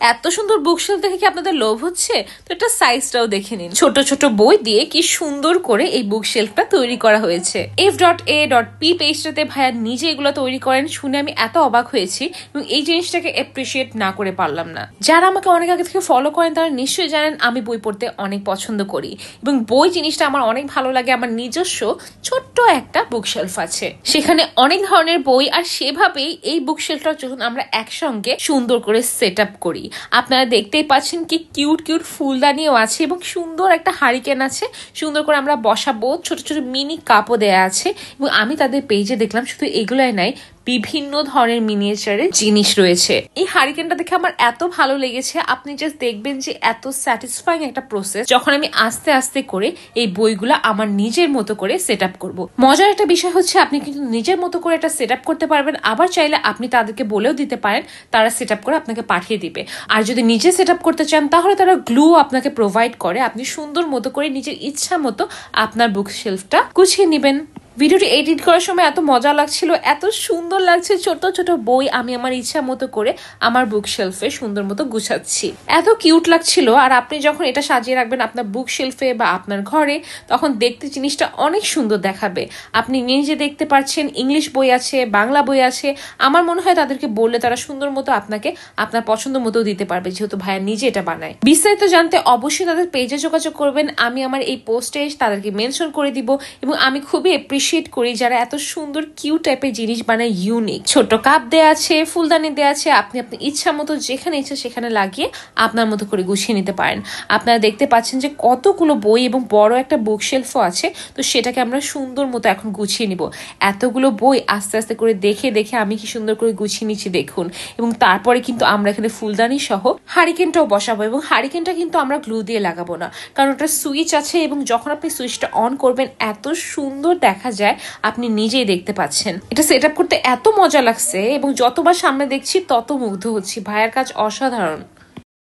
এত সুন্দর বুকশেলফ দেখে কি আপনাদের লোভ হচ্ছে? তো এটা সাইজটাও দেখে নিন। ছোট ছোট বই দিয়ে কি সুন্দর করে এই বুকশেলফটা তৈরি করা হয়েছে। F.A.P পেজটাতে ভাইয়া নিজে এগুলো তৈরি করেন, শুনে আমি এত অবাক হয়েছি এবং এই জিনিসটাকে অ্যাপ্রিসিয়েট না করে পারলাম না। যারা আমাকে অনেক আগে থেকে ফলো করেন তারা নিশ্চয়ই জানেন আমি বই পড়তে অনেক পছন্দ করি এবং বই জিনিসটা আমার অনেক ভালো লাগে। আমার নিজস্ব ছোট্ট একটা বুকশেলফ আছে, সেখানে অনেক ধরনের বই, আর সেভাবেই এই বুকশেলফটা যখন আমরা একসঙ্গে সুন্দর করে সেট আপ করি। আপনারা দেখতেই পাচ্ছেন কি কিউট কিউট ফুলদানিও আছে এবং সুন্দর একটা হারিকেন আছে, সুন্দর করে আমরা বসাবো। ছোট ছোট মিনি কাপও দেয়া আছে এবং আমি তাদের পেজে দেখলাম শুধু এগুলাই নাই, বিভিন্ন ধরনের মিনিয়েচারের জিনিস রয়েছে। এই হারিকেনটা দেখে আমার এত ভালো লেগেছে, আপনি জাস্ট দেখবেন যে এত স্যাটিসফাইং একটা প্রসেস যখন আমি আস্তে আস্তে করে এই বইগুলো আমার নিজের মতো করে সেট আপ করবো। মজার একটা বিষয় হচ্ছে আপনি কিন্তু নিজের মতো করে এটা সেট আপ করতে পারবেন, আবার চাইলে আপনি তাদেরকে বলেও দিতে পারেন, তারা সেট আপ করে আপনাকে পাঠিয়ে দিবে। আর যদি নিজে সেট আপ করতে চান তাহলে তারা গ্লু আপনাকে প্রোভাইড করে, আপনি সুন্দর মতো করে নিজের ইচ্ছা মতো আপনার বুক শেলফটা গুছিয়ে নেবেন। ভিডিওটি এডিট করার সময় এত মজা লাগছিল, এত সুন্দর লাগছে। ছোট ছোট বই আমি আমার ইচ্ছা মতো করে আমার বুক শেলফে সুন্দর মতো গুছাচ্ছি, এত কিউট লাগছিল। আর আপনি যখন এটা সাজিয়ে রাখবেন আপনার বুক শেলফে বা আপনার ঘরে, তখন দেখতে জিনিসটা অনেক সুন্দর দেখাবে। আপনি নিজে দেখতে পাচ্ছেন ইংলিশ বই আছে, বাংলা বই আছে। আমার মনে হয় তাদেরকে বললে তারা সুন্দর মতো আপনাকে আপনার পছন্দ মতো দিতে পারবে, যেহেতু ভাইয়া নিজে এটা বানায়। বিস্তারিত জানতে অবশ্যই তাদের পেজে যোগাযোগ করবেন, আমি আমার এই পোস্টে তাদেরকে মেনশন করে দিব। এবং আমি খুবই করি যারা এত সুন্দর কিউট টাইপের জিনিস বানায়, ইউনিক। ছোট কাপ দেয়া আছে, ফুলদানি দেয়া আছে, আপনি আপনার ইচ্ছা মতো যেখানে ইচ্ছা সেখানে লাগিয়ে আপনার মতো করে গুছিয়ে নিতে পারেন। আপনারা দেখতে পাচ্ছেন যে কতগুলো বই এবং বড় একটা বুকশেলফও আছে, তো সেটাকে আমরা সুন্দর মতো এখন গুছিয়ে নিব। এতগুলো বই আস্তে আস্তে করে দেখে দেখে আমি কি সুন্দর করে গুছিয়ে নিচ্ছি দেখুন। এবং তারপরে কিন্তু আমরা এখানে ফুলদানি সহ হারিকেনটাও বসাবো, এবং হারিকেনটা কিন্তু আমরা গ্লু দিয়ে লাগাবো না, কারণ ওটা সুইচ আছে এবং যখন আপনি সুইচটা অন করবেন এত সুন্দর দেখা যায়, আপনি নিজেই দেখতে পাচ্ছেন। এটা সেট আপ করতে এত মজা লাগছে এবং যতবার সামনে দেখছি তত মুগ্ধ হচ্ছি। ভাইয়ার কাজ অসাধারণ।